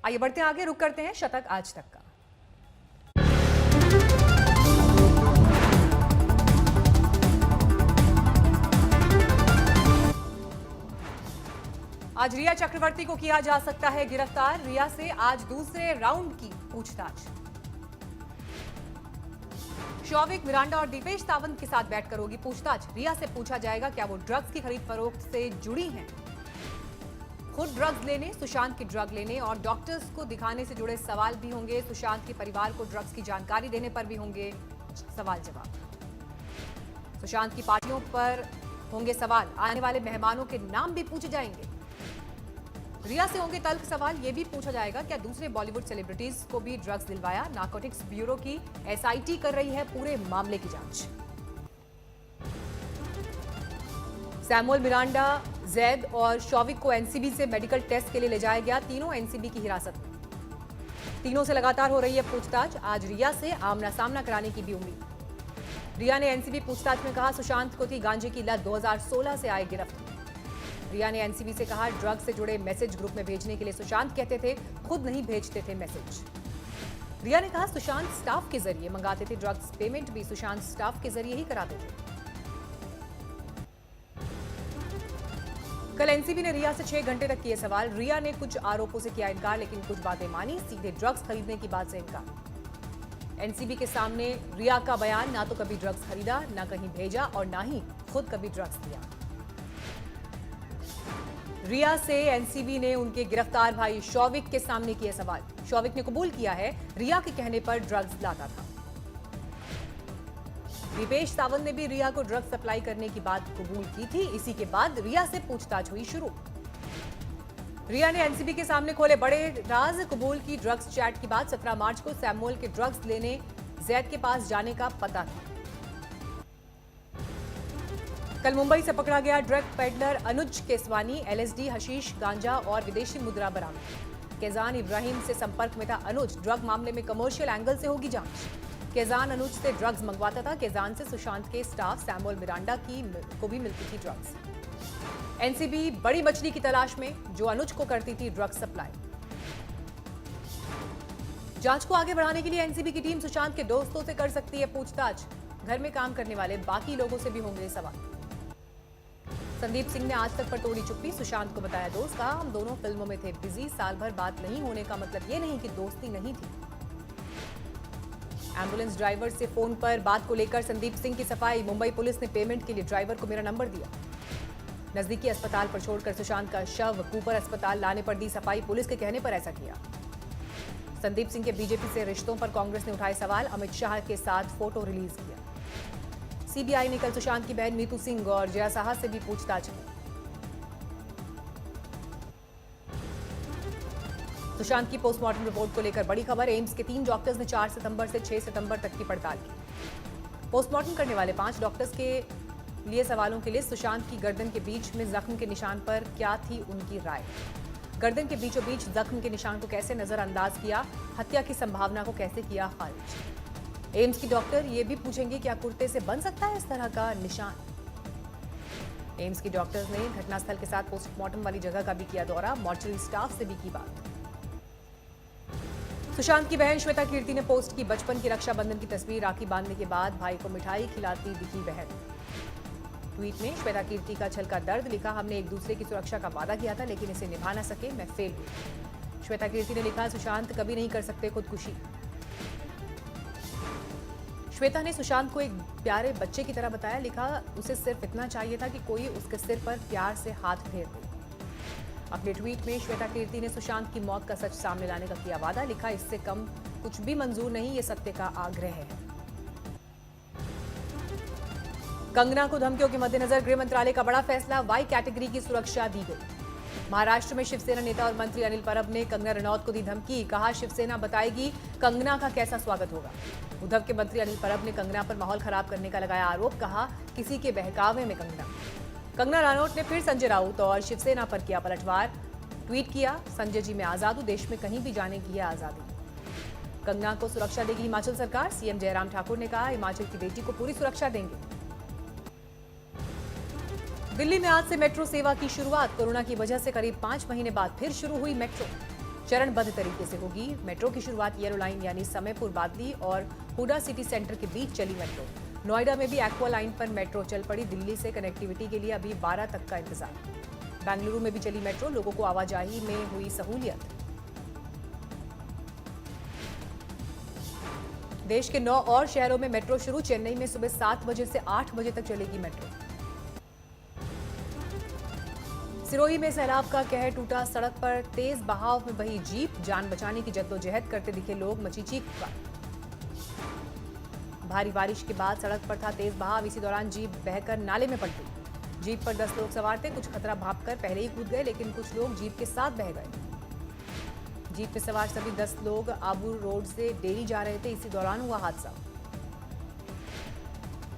आइए बढ़ते हैं आगे, रुक करते हैं शतक आज तक का। आज रिया चक्रवर्ती को किया जा सकता है गिरफ्तार। रिया से आज दूसरे राउंड की पूछताछ। शौविक, मिरांडा और दीपेश सावंत के साथ बैठकर होगी पूछताछ। रिया से पूछा जाएगा क्या वो ड्रग्स की खरीद फरोख्त से जुड़ी हैं। खुद ड्रग्स लेने, सुशांत की ड्रग लेने और डॉक्टर्स को दिखाने से जुड़े सवाल भी होंगे। सुशांत के परिवार को ड्रग्स की जानकारी देने पर भी होंगे सवाल जवाब। सुशांत की पार्टियों पर होंगे सवाल। आने वाले मेहमानों के नाम भी पूछे जाएंगे। रिया से होंगे तल्ख सवाल। यह भी पूछा जाएगा क्या दूसरे बॉलीवुड सेलिब्रिटीज को भी ड्रग्स दिलवाया। नारकोटिक्स ब्यूरो की एसआईटी कर रही है पूरे मामले की जांच। सैमुअल, मिरांडा, जैद और शौविक को एनसीबी से मेडिकल टेस्ट के लिए ले जाया गया। तीनों एनसीबी की हिरासत में। तीनों से लगातार हो रही है पूछताछ। आज रिया से आमना सामना कराने की भी उम्मीद। रिया ने एनसीबी पूछताछ में कहा सुशांत को थी गांजे की लत, 2016 से आए गिरफ्त। रिया ने एनसीबी से कहा ड्रग्स से जुड़े मैसेज ग्रुप में भेजने के लिए सुशांत कहते थे, खुद नहीं भेजते थे मैसेज। रिया ने कहा सुशांत स्टाफ के जरिए मंगाते थे ड्रग्स, पेमेंट भी सुशांत स्टाफ के जरिए ही कराते थे। कल एनसीबी ने रिया से 6 घंटे तक किए सवाल। रिया ने कुछ आरोपों से किया इनकार, लेकिन कुछ बातें मानी। सीधे ड्रग्स खरीदने की बात से इनकार। एनसीबी के सामने रिया का बयान, ना तो कभी ड्रग्स खरीदा, ना कहीं भेजा और ना ही खुद कभी ड्रग्स दिया। रिया से एनसीबी ने उनके गिरफ्तार भाई शौविक के सामने किए सवाल। शौविक ने कबूल किया है रिया के कहने पर ड्रग्स लाता था। दीपेश सावंत ने भी रिया को ड्रग्स सप्लाई करने की बात कबूल की थी। इसी के बाद रिया से पूछताछ हुई शुरू। रिया ने एनसीबी के सामने खोले बड़े राज, कबूल की ड्रग्स चैट की बात। 17 मार्च को सैमुअल के ड्रग्स लेने जैद के पास जाने का पता था। कल मुंबई से पकड़ा गया ड्रग पेडलर अनुज केसवानी, एलएसडी, हशीश, गांजा और विदेशी मुद्रा बरामद। केजान इब्राहिम से संपर्क में था अनुज। ड्रग मामले में कमर्शियल एंगल से होगी जांच। केजान अनुज से ड्रग्स मंगवाता था। केजान से सुशांत के स्टाफ सैमुअल मिरांडा को भी मिलती थी ड्रग्स। एनसीबी बड़ी मछली की तलाश में, जो अनुज को करती थी ड्रग्स सप्लाई। जांच को आगे बढ़ाने के लिए एनसीबी की टीम सुशांत के दोस्तों से कर सकती है पूछताछ। घर में काम करने वाले बाकी लोगों से भी होंगे सवाल। संदीप सिंह ने आज तक पर तोड़ी चुप्पी। सुशांत को बताया दोस्त, कहा हम दोनों फिल्मों में थे बिजी, साल भर बात नहीं होने का मतलब ये नहीं कि दोस्ती नहीं थी। एम्बुलेंस ड्राइवर से फोन पर बात को लेकर संदीप सिंह की सफाई। मुंबई पुलिस ने पेमेंट के लिए ड्राइवर को मेरा नंबर दिया। नजदीकी अस्पताल पर छोड़कर सुशांत का शव कूपर अस्पताल लाने पर दी सफाई। पुलिस के कहने पर ऐसा किया। संदीप सिंह के बीजेपी से रिश्तों पर कांग्रेस ने उठाए सवाल। अमित शाह के साथ फोटो रिलीज किया। सीबीआई ने कल सुशांत की बहन मीतू सिंह और जया साहा से भी पूछताछ की। सुशांत की पोस्टमार्टम रिपोर्ट को लेकर बड़ी खबर। एम्स के 3 डॉक्टर्स ने 4 सितंबर से 6 सितंबर तक की पड़ताल की। पोस्टमार्टम करने वाले 5 डॉक्टर्स के लिए सवालों की लिस्ट। सुशांत की गर्दन के बीच में जख्म के निशान पर क्या थी उनकी राय। गर्दन के बीचों बीच जख्म के निशान को कैसे नजरअंदाज किया। हत्या की संभावना को कैसे किया खारिज। एम्स की डॉक्टर ये भी पूछेंगे क्या कुर्ते से बन सकता है इस तरह का निशान। एम्स की डॉक्टर्स ने घटनास्थल के साथ पोस्टमार्टम वाली जगह का भी किया दौरा। मॉर्चरी स्टाफ से भी की बात। सुशांत की बहन श्वेता कीर्ति ने पोस्ट की बचपन की रक्षाबंधन की तस्वीर। राखी बांधने के बाद भाई को मिठाई खिलाती दिखी बहन। ट्वीट में श्वेता कीर्ति का छलका दर्द, लिखा हमने एक दूसरे की सुरक्षा का वादा किया था लेकिन इसे निभा न सके, मैं फेल हुई। श्वेता कीर्ति ने लिखा सुशांत कभी नहीं कर सकते खुदकुशी। श्वेता ने सुशांत को एक प्यारे बच्चे की तरह बताया। लिखा उसे सिर्फ इतना चाहिए था कि कोई उसके सिर पर प्यार से हाथ फेर दे। अपने ट्वीट में श्वेता कीर्ति ने सुशांत की मौत का सच सामने लाने का किया वादा। लिखा इससे कम कुछ भी मंजूर नहीं, ये सत्य का आग्रह है। कंगना को धमकियों के मद्देनजर गृह मंत्रालय का बड़ा फैसला। वाई कैटेगरी की सुरक्षा दी गई। महाराष्ट्र में शिवसेना नेता और मंत्री अनिल परब ने कंगना रनौत को दी धमकी। कहा शिवसेना बताएगी कंगना का कैसा स्वागत होगा। उद्धव के मंत्री अनिल परब ने कंगना पर माहौल खराब करने का लगाया आरोप। कहा किसी के बहकावे में कंगना रनौत ने फिर संजय राउत और शिवसेना पर किया पलटवार। ट्वीट किया संजय जी मैं आजाद हूं, देश में कहीं भी जाने की है आजादी। कंगना को सुरक्षा देगी हिमाचल सरकार। सीएम जयराम ठाकुर ने कहा हिमाचल की बेटी को पूरी सुरक्षा देंगे। दिल्ली में आज से मेट्रो सेवा की शुरुआत। कोरोना की वजह से करीब 5 महीने बाद फिर शुरू हुई मेट्रो। चरणबद्ध तरीके से होगी। मेट्रो की शुरुआत येलो लाइन यानी समयपुर बादली और हुडा सिटी सेंटर के बीच चली मेट्रो। नोएडा में भी एक्वा लाइन पर मेट्रो चल पड़ी। दिल्ली से कनेक्टिविटी के लिए अभी 12 तक का इंतजार। बेंगलुरु में भी चली मेट्रो, लोगों को आवाजाही में हुई सहूलियत। देश के 9 और शहरों में मेट्रो शुरू। चेन्नई में सुबह 7 बजे से 8 बजे तक चलेगी मेट्रो। सिरोही में सैलाब का कहर टूटा। सड़क पर तेज बहाव में बही जीप। जान बचाने की जद्दोजहद करते दिखे लोग, मची चीख-पुकार। भारी बारिश के बाद सड़क पर था तेज बहाव। इसी दौरान जीप बहकर नाले में पड़ गई। जीप पर 10 लोग सवार थे। कुछ खतरा भांपकर पहले ही कूद गए, लेकिन कुछ लोग जीप के साथ बह गए। जीप में सवार सभी 10 लोग आबू रोड से डेरी जा रहे थे। इसी दौरान हुआ हादसा।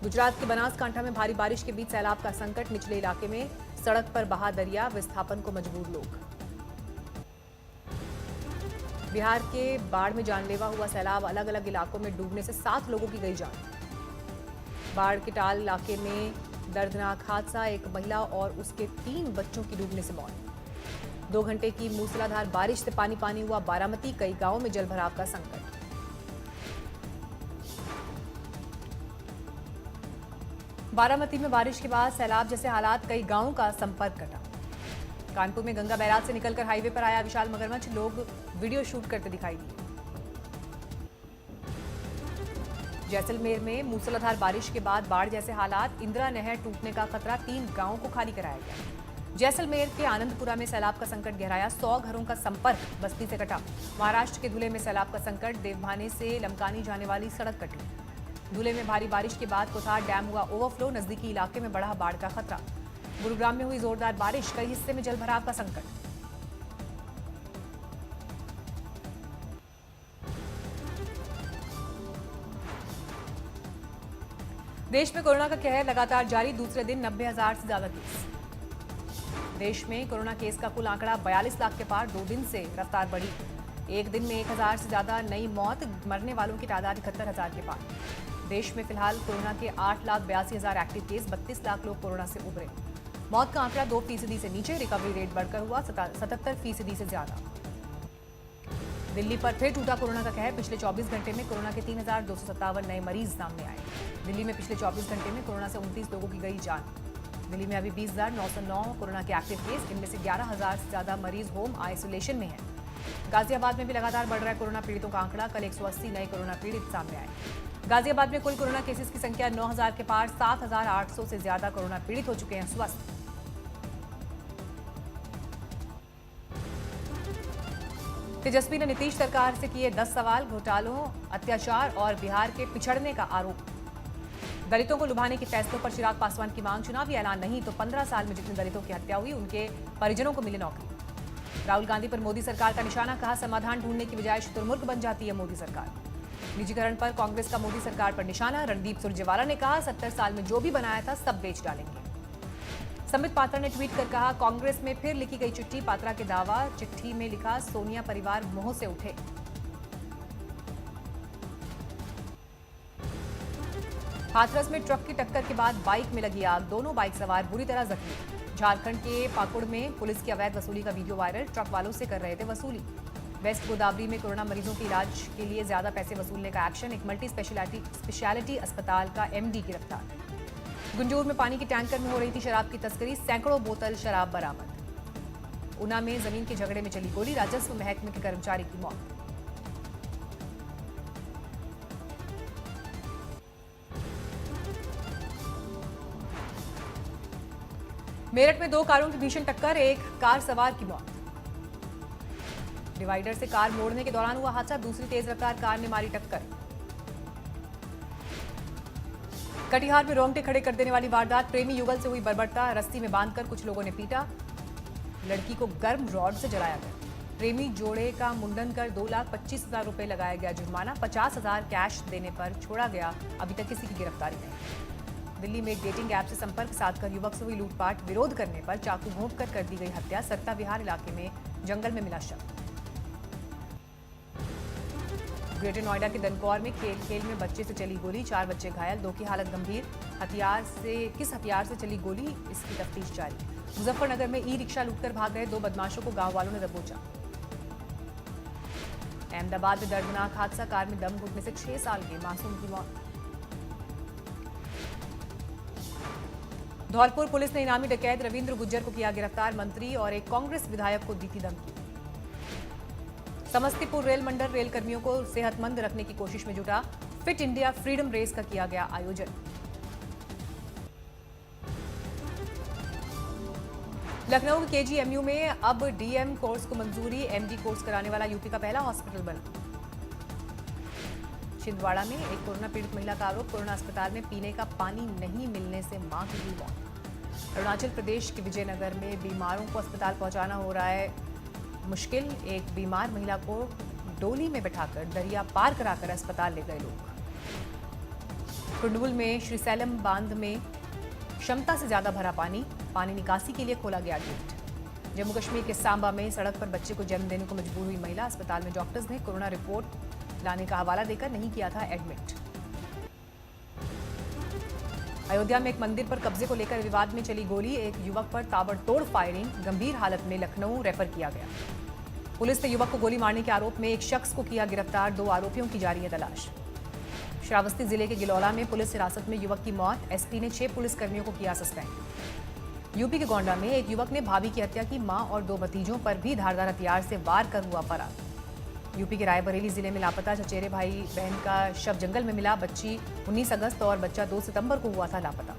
गुजरात के बनासकांठा में भारी बारिश के बीच सैलाब का संकट। निचले इलाके में सड़क पर बहा दरिया, विस्थापन को मजबूर लोग। बिहार के बाढ़ में जानलेवा हुआ सैलाब। अलग अलग इलाकों में डूबने से 7 लोगों की गई जान। बाढ़ के टाल इलाके में दर्दनाक हादसा। एक महिला और उसके 3 बच्चों की डूबने से मौत। 2 घंटे की मूसलाधार बारिश से पानी पानी हुआ बारामती। कई गांवों में जलभराव का संकट। बारामती में बारिश के बाद सैलाब जैसे हालात, कई गांवों का संपर्क कटा। कानपुर में गंगा बैराज से निकलकर हाईवे पर आया विशाल मगरमच्छ। लोग वीडियो शूट करते दिखाई दिए। जैसलमेर में मूसलाधार बारिश के बाद बाढ़ जैसे हालात। इंदिरा नहर टूटने का खतरा। 3 गांवों को खाली कराया गया। जैसलमेर के आनंदपुरा में सैलाब का संकट गहराया। 100 घरों का संपर्क बस्ती से कटा। महाराष्ट्र के धुले में सैलाब का संकट। देवभाने से लमकानी जाने वाली सड़क कटी। धुले में भारी बारिश के बाद कोथार डैम हुआ ओवरफ्लो। नजदीकी इलाके में बढ़ा बाढ़ का खतरा। गुरुग्राम में हुई जोरदार बारिश। कई हिस्से में जलभराव का संकट। देश में कोरोना का कहर लगातार जारी। दूसरे दिन 90,000 से ज्यादा केस। देश में कोरोना केस का कुल आंकड़ा 42 लाख के पार। 2 दिन से रफ्तार बढ़ी। एक दिन में 1,000 से ज्यादा नई मौत। मरने वालों की तादाद 71,000 के पार। देश में फिलहाल कोरोना के 8,82,000 एक्टिव केस। 32 लाख लोग कोरोना से उबरे। मौत का आंकड़ा 2% से नीचे। रिकवरी रेट बढ़कर हुआ 77% से ज्यादा। दिल्ली पर फिर टूटा कोरोना का कहर। पिछले 24 घंटे में कोरोना के 3,257 नए मरीज सामने आए। दिल्ली में पिछले 24 घंटे में कोरोना से 29 लोगों की गई जान। दिल्ली में अभी 20,909 कोरोना के एक्टिव केस। इनमें से 11,000 से ज्यादा मरीज होम आइसोलेशन में हैं। गाजियाबाद में भी लगातार बढ़ रहा है कोरोना पीड़ितों का आंकड़ा। कल 180 नए कोरोना पीड़ित सामने आए। गाजियाबाद में कुल कोरोना केसेस की संख्या 9,000 के पार। 7,800 से ज्यादा कोरोना पीड़ित हो चुके हैं स्वस्थ। तेजस्वी ने नीतीश सरकार से किए 10 सवाल। घोटालों, अत्याचार और बिहार के पिछड़ने का आरोप। दलितों को लुभाने के फैसलों पर चिराग पासवान की मांग। चुनावी ऐलान नहीं तो 15 साल में जितने दलितों की हत्या हुई उनके परिजनों को मिले नौकरी। राहुल गांधी पर मोदी सरकार का निशाना। कहा समाधान ढूंढने की बजाय शुतुरमुर्ग बन जाती है मोदी सरकार। निजीकरण पर कांग्रेस का मोदी सरकार पर निशाना। रणदीप सुरजेवाला ने कहा 70 साल में जो भी बनाया था सब बेच डालेंगे। संबित पात्रा ने ट्वीट कर कहा कांग्रेस में फिर लिखी गई चिट्ठी। पात्रा के दावा। चिट्ठी में लिखा सोनिया परिवार मोह से उठे। हाथरस में ट्रक की टक्कर के बाद बाइक में लगी आग। दोनों बाइक सवार बुरी तरह जख्मी। झारखंड के पाकुड़ में पुलिस की अवैध वसूली का वीडियो वायरल। ट्रक वालों से कर रहे थे वसूली। वेस्ट गोदावरी में कोरोना मरीजों के इलाज के लिए ज्यादा पैसे वसूलने का एक्शन। एक मल्टी स्पेशलिटी अस्पताल का एमडी गिरफ्तार। गुंजूर में पानी के टैंकर में हो रही थी शराब की तस्करी। सैकड़ों बोतल शराब बरामद। ऊना में जमीन के झगड़े में चली गोली। राजस्व महकमे के कर्मचारी की मौत। मेरठ में 2 कारों की भीषण टक्कर। एक कार सवार की मौत। डिवाइडर से कार मोड़ने के दौरान हुआ हादसा। दूसरी तेज रफ्तार कार ने मारी टक्कर। कटिहार में रोंगटे खड़े कर देने वाली वारदात। प्रेमी युगल से हुई बर्बरता। रस्सी में बांधकर कुछ लोगों ने पीटा। लड़की को गर्म रॉड से जलाया गया। प्रेमी जोड़े का मुंडन कर 2,25,000 रुपए लगाया गया जुर्माना। 50,000 कैश देने पर छोड़ा गया। अभी तक किसी की गिरफ्तारी नहीं। दिल्ली में एक डेटिंग ऐप से संपर्क साधकर युवक से हुई लूटपाट। विरोध करने पर चाकू घोंपकर कर दी गई हत्या। सत्ता विहार इलाके में जंगल में मिला शव। ग्रेटर नोएडा के दनकौर में खेल में बच्चे से चली गोली। 4 बच्चे घायल, 2 की हालत गंभीर। किस हथियार से चली गोली, इसकी तफ्तीश जारी। मुजफ्फरनगर में ई रिक्शा लूटकर भाग गए 2 बदमाशों को गांव वालों ने दबोचा। अहमदाबाद में दर्दनाक हादसा, कार में दम घुटने से 6 साल के मासूम की मौत। धौलपुर पुलिस ने इनामी डकैत रविंद्र गुज्जर को किया गिरफ्तार, मंत्री और एक कांग्रेस विधायक को दी थी धमकी। समस्तीपुर रेल मंडल रेल कर्मियों को सेहतमंद रखने की कोशिश में जुटा, फिट इंडिया फ्रीडम रेस का किया गया आयोजन। लखनऊ के केजीएमयू में अब डीएम कोर्स को मंजूरी, एमडी कोर्स कराने वाला यूपी का पहला हॉस्पिटल बना। छिंदवाड़ा में एक कोरोना पीड़ित महिला का आरोप, कोरोना अस्पताल में पीने का पानी नहीं मिलने से मां की हुई मौत। अरुणाचल प्रदेश के विजयनगर में बीमारों को अस्पताल पहुंचाना हो रहा है मुश्किल, एक बीमार महिला को डोली में बिठाकर दरिया पार कराकर अस्पताल ले गए लोग। कुंडुल में श्रीसैलम बांध में क्षमता से ज्यादा भरा पानी निकासी के लिए खोला गया गेट। जम्मू कश्मीर के सांबा में सड़क पर बच्चे को जन्म देने को मजबूर हुई महिला, अस्पताल में डॉक्टर्स ने कोरोना रिपोर्ट लाने का हवाला देकर नहीं किया था एडमिट। अयोध्या में एक मंदिर पर कब्जे को लेकर विवाद में चली गोली, एक युवक पर ताबड़तोड़ फायरिंग, गंभीर हालत में लखनऊ रेफर किया गया। पुलिस ने युवक को गोली मारने के आरोप में एक शख्स को किया गिरफ्तार, 2 आरोपियों की जारी है तलाश। श्रावस्ती जिले के गिलौला में पुलिस हिरासत में युवक की मौत, एसपी ने 6 पुलिसकर्मियों को किया सस्पेंड। यूपी के गोंडा में एक युवक ने भाभी की हत्या की, मां और 2 भतीजों पर भी धारदार हथियार से वार कर हुआ फरार। यूपी के रायबरेली जिले में लापता चचेरे भाई बहन का शव जंगल में मिला, बच्ची 19 अगस्त और बच्चा 2 सितंबर को हुआ था लापता।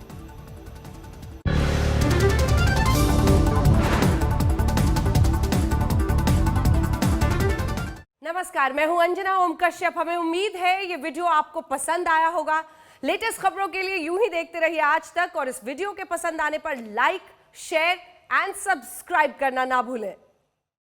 नमस्कार, मैं हूं अंजना ओम कश्यप। हमें उम्मीद है ये वीडियो आपको पसंद आया होगा। लेटेस्ट खबरों के लिए यूं ही देखते रहिए आज तक, और इस वीडियो के पसंद आने पर लाइक, शेयर एंड सब्सक्राइब करना ना भूलें।